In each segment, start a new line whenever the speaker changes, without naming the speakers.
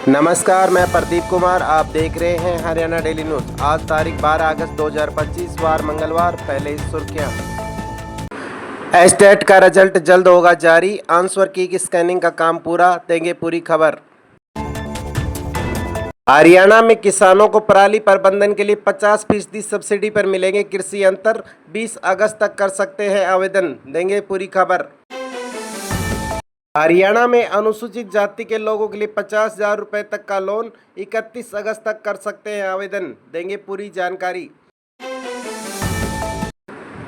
नमस्कार, मैं प्रदीप कुमार। आप देख रहे हैं हरियाणा डेली न्यूज़। आज तारीख 12 अगस्त 2025 वार मंगलवार। पहले ही सुर्खियां। एस्टेट का रिजल्ट जल्द होगा जारी। आंसर की स्कैनिंग का काम पूरा, देंगे पूरी खबर। हरियाणा में किसानों को पराली प्रबंधन के लिए 50% सब्सिडी पर मिलेंगे कृषि यंत्र। 20 अगस्त तक कर सकते हैं आवेदन, देंगे पूरी खबर। हरियाणा में अनुसूचित जाति के लोगों के लिए 50,000 रुपये तक का लोन 31 अगस्त तक कर सकते हैं आवेदन, देंगे पूरी जानकारी।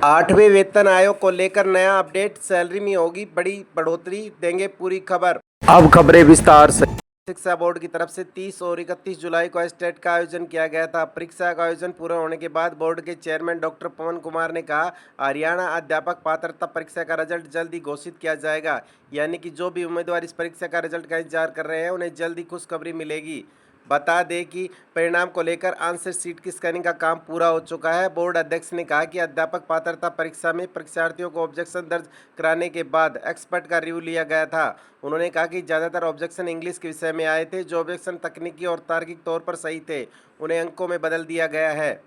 8वें वेतन आयोग को लेकर नया अपडेट, सैलरी में होगी बड़ी बढ़ोतरी, देंगे पूरी खबर। अब खबरें विस्तार से। शिक्षा बोर्ड की तरफ से 30 और 31 जुलाई को एस्टेट का आयोजन किया गया था। परीक्षा का आयोजन पूरा होने के बाद बोर्ड के चेयरमैन डॉक्टर पवन कुमार ने कहा, हरियाणा अध्यापक पात्रता परीक्षा का रिजल्ट जल्द ही घोषित किया जाएगा। यानी कि जो भी उम्मीदवार इस परीक्षा का रिजल्ट का इंतजार कर रहे हैं उन्हें जल्द ही खुशखबरी मिलेगी। बता दें कि परिणाम को लेकर आंसर शीट की स्कैनिंग का काम पूरा हो चुका है। बोर्ड अध्यक्ष ने कहा कि अध्यापक पात्रता परीक्षा में परीक्षार्थियों को ऑब्जेक्शन दर्ज कराने के बाद एक्सपर्ट का रिव्यू लिया गया था। उन्होंने कहा कि ज़्यादातर ऑब्जेक्शन इंग्लिश के विषय में आए थे। जो ऑब्जेक्शन तकनीकी और तार्किक तौर पर सही थे उन्हें अंकों में बदल दिया गया है।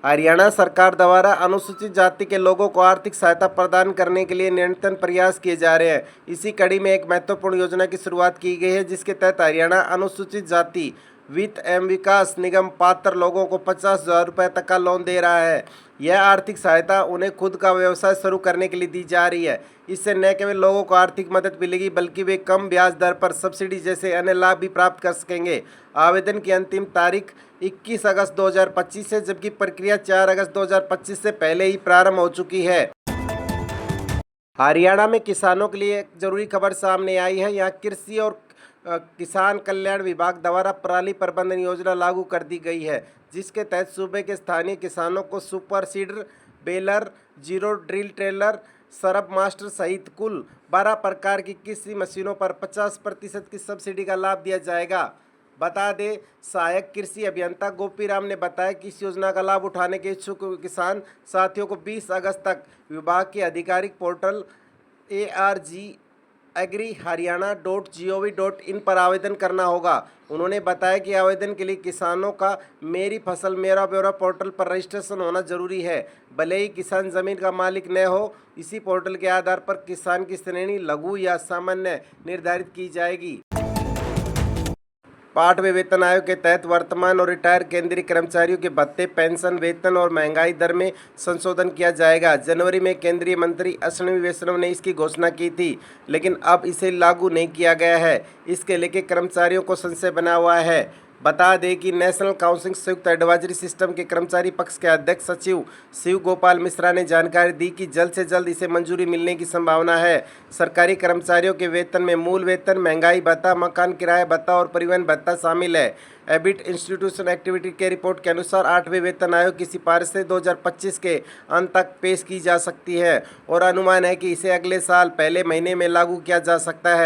हरियाणा सरकार द्वारा अनुसूचित जाति के लोगों को आर्थिक सहायता प्रदान करने के लिए निरंतर प्रयास किए जा रहे हैं। इसी कड़ी में एक महत्वपूर्ण योजना की शुरुआत की गई है, जिसके तहत हरियाणा अनुसूचित जाति वित्त एवं विकास निगम पात्र लोगों को 50,000 रुपये तक का लोन दे रहा है। यह आर्थिक सहायता उन्हें खुद का व्यवसाय शुरू करने के लिए दी जा रही है। इससे न केवल लोगों को आर्थिक मदद मिलेगी बल्कि वे कम ब्याज दर पर सब्सिडी जैसे अन्य लाभ भी प्राप्त कर सकेंगे। आवेदन की अंतिम तारीख 21 अगस्त 2025 है, जबकि प्रक्रिया 4 अगस्त 2025 से पहले ही प्रारंभ हो चुकी है। हरियाणा में किसानों के लिए एक जरूरी खबर सामने आई है। यहाँ कृषि और किसान कल्याण विभाग द्वारा पराली प्रबंधन योजना लागू कर दी गई है, जिसके तहत सूबे के स्थानीय किसानों को super seeder, baler, zero drill trailer, सरब मास्टर सहित कुल 12 प्रकार की कृषि मशीनों पर 50% की सब्सिडी का लाभ दिया जाएगा। बता दें, सहायक कृषि अभियंता गोपी राम ने बताया कि इस योजना का लाभ उठाने के इच्छुक किसान साथियों को 20 अगस्त तक विभाग के आधिकारिक पोर्टल argagri.haryana.gov.in पर आवेदन करना होगा। उन्होंने बताया कि आवेदन के लिए किसानों का मेरी फसल मेरा ब्यौरा पोर्टल पर रजिस्ट्रेशन होना जरूरी है। भले ही किसान जमीन का मालिक न हो, इसी पोर्टल के आधार पर किसान की श्रेणी लघु या सामान्य निर्धारित की जाएगी। 8वें वेतन आयोग के तहत वर्तमान और रिटायर केंद्रीय कर्मचारियों के भत्ते, पेंशन, वेतन और महंगाई दर में संशोधन किया जाएगा। जनवरी में केंद्रीय मंत्री अश्विनी वैष्णव ने इसकी घोषणा की थी, लेकिन अब इसे लागू नहीं किया गया है। इसके लेकर कर्मचारियों को संशय बना हुआ है। बता दें कि नेशनल काउंसिल संयुक्त एडवाइजरी सिस्टम के कर्मचारी पक्ष के अध्यक्ष सचिव शिव गोपाल मिश्रा ने जानकारी दी कि जल्द से जल्द इसे मंजूरी मिलने की संभावना है। सरकारी कर्मचारियों के वेतन में मूल वेतन, महंगाई भत्ता, मकान किराया भत्ता और परिवहन भत्ता शामिल है। एबिट इंस्टीट्यूशन एक्टिविटी के रिपोर्ट के अनुसार 8वें वेतन आयोग की सिफारिश से 2025 के अंत तक पेश की जा सकती है और अनुमान है कि इसे अगले साल पहले महीने में लागू किया जा सकता है।